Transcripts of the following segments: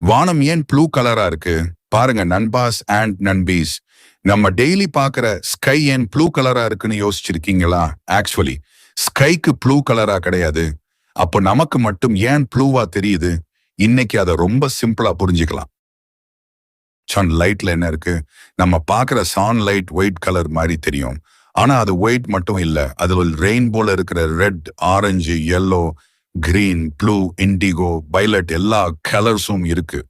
வானம் ஏன் ப்ளூ கலரா இருக்கு? பாருங்க நண்பாஸ் அண்ட் நண்பீஸ். நம்ம டெய்லி பார்க்குற ஸ்கை ஏன் ப்ளூ கலரா இருக்குன்னு யோசிச்சிருக்கீங்களா? ஆக்சுவலி ஸ்கைக்கு ப்ளூ கலரா கிடையாது. அப்போ நமக்கு மட்டும் ஏன் ப்ளூவா தெரியுது? இன்னைக்கு அதை ரொம்ப சிம்பிளா புரிஞ்சுக்கலாம். சன் லைட்ல என்ன இருக்கு? நம்ம பார்க்குற சான் லைட் ஒயிட் கலர் மாதிரி தெரியும். ஆனா அது ஒயிட் மட்டும் இல்ல. அதுல ரெயின்போல இருக்கிற red, orange, yellow, green, blue, indigo, violet எல்லா கலர்ஸும் இருக்கு.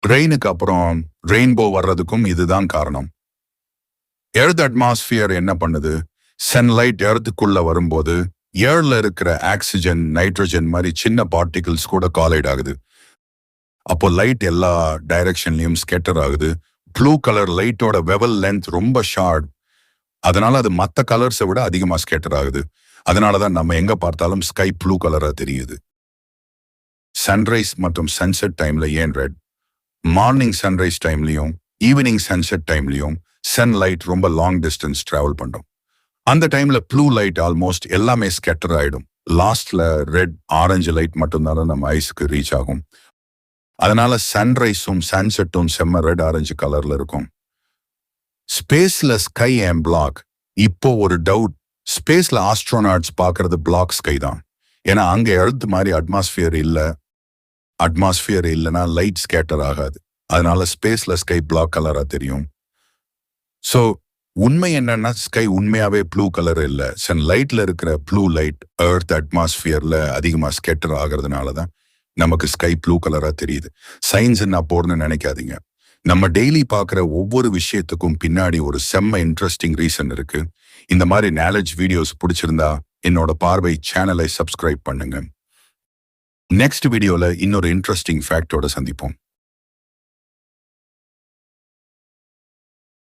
ரெயினுக்கு அப்புறம் ரெயின்போ வர்றதுக்கும் இதுதான் காரணம். எர்த் அட்மாஸ்பியர் என்ன பண்ணுது? சன்லைட் எர்த்துக்குள்ள வரும்போது ஏர்ல இருக்கிற ஆக்சிஜன், நைட்ரஜன் மாதிரி சின்ன பார்ட்டிகிள்ஸ் கூட காலைட் ஆகுது. அப்போ லைட் எல்லா டைரக்ஷன்லயும் ஸ்கேட்டர் ஆகுது. ப்ளூ கலர் லைட்டோட வெவல் லென்த் ரொம்ப ஷார்ட். அதனால அது மற்ற கலர்ஸை விட அதிகமா ஸ்கேட்டர் ஆகுது. அதனாலதான் நம்ம எங்க பார்த்தாலும் ஸ்கை ப்ளூ கலரா தெரியுது. சன்ரைஸ் மற்றும் சன்செட் டைம்ல ஏன் ரெட்? மார்னிங் சன்ரைஸ் டைம்லயும் ஈவினிங் சன்செட் டைம்லயும் சன்லைட் ரொம்ப லாங் டிஸ்டன்ஸ் டிராவல் பண்ணும். அந்த டைம்ல ப்ளூ லைட் ஆல்மோஸ்ட் எல்லாமே ஸ்கேட்டர் ஆயிடும். லாஸ்ட்ல ரெட், ஆரஞ்சு லைட் மட்டும்தான் நம்ம ஐஸ்க்கு ரீச் ஆகும். அதனால சன்ரைஸும் சன்செட்டும் செம்ம ரெட் ஆரஞ்சு கலர்ல இருக்கும். ஸ்பேஸ்ல ஸ்கை அண்ட் பிளாக். இப்போ ஒரு டவுட். ஸ்பேஸ்ல ஆஸ்ட்ரோனாட்ஸ் பார்க்கறது பிளாக் ஸ்கை தான். ஏன்னா அங்க எர்த் மாதிரி அட்மாஸ்பியர் இல்ல. அட்மாஸ்பியர் இல்லைன்னா லைட் ஸ்கேட்டர் ஆகாது. அதனால ஸ்பேஸ்ல ஸ்கை பிளாக் கலரா தெரியும். ஸோ உண்மை என்னன்னா ஸ்கை உண்மையாவே ப்ளூ கலர் இல்ல. லைட்ல இருக்கிற ப்ளூ லைட் எர்த் அட்மாஸ்பியர்ல அதிகமா ஸ்கேட்டர் ஆகிறதுனால தான் நமக்கு ஸ்கை ப்ளூ கலரா தெரியுது. சயின்ஸ் என்ன போறன்னு நினைக்காதீங்க. நம்ம டெய்லி பார்க்குற ஒவ்வொரு விஷயத்துக்கும் பின்னாடி ஒரு செம்ம இன்ட்ரெஸ்டிங் ரீசன் இருக்கு. இந்த மாதிரி நாலேஜ் வீடியோஸ் பிடிச்சிருந்தா என்னோட பார்வை சேனலை சப்ஸ்கிரைப் பண்ணுங்க. நெக்ஸ்ட் வீடியோல இன்னொரு இன்ட்ரெஸ்டிங் ஃபேக்டோட சந்திப்போம்.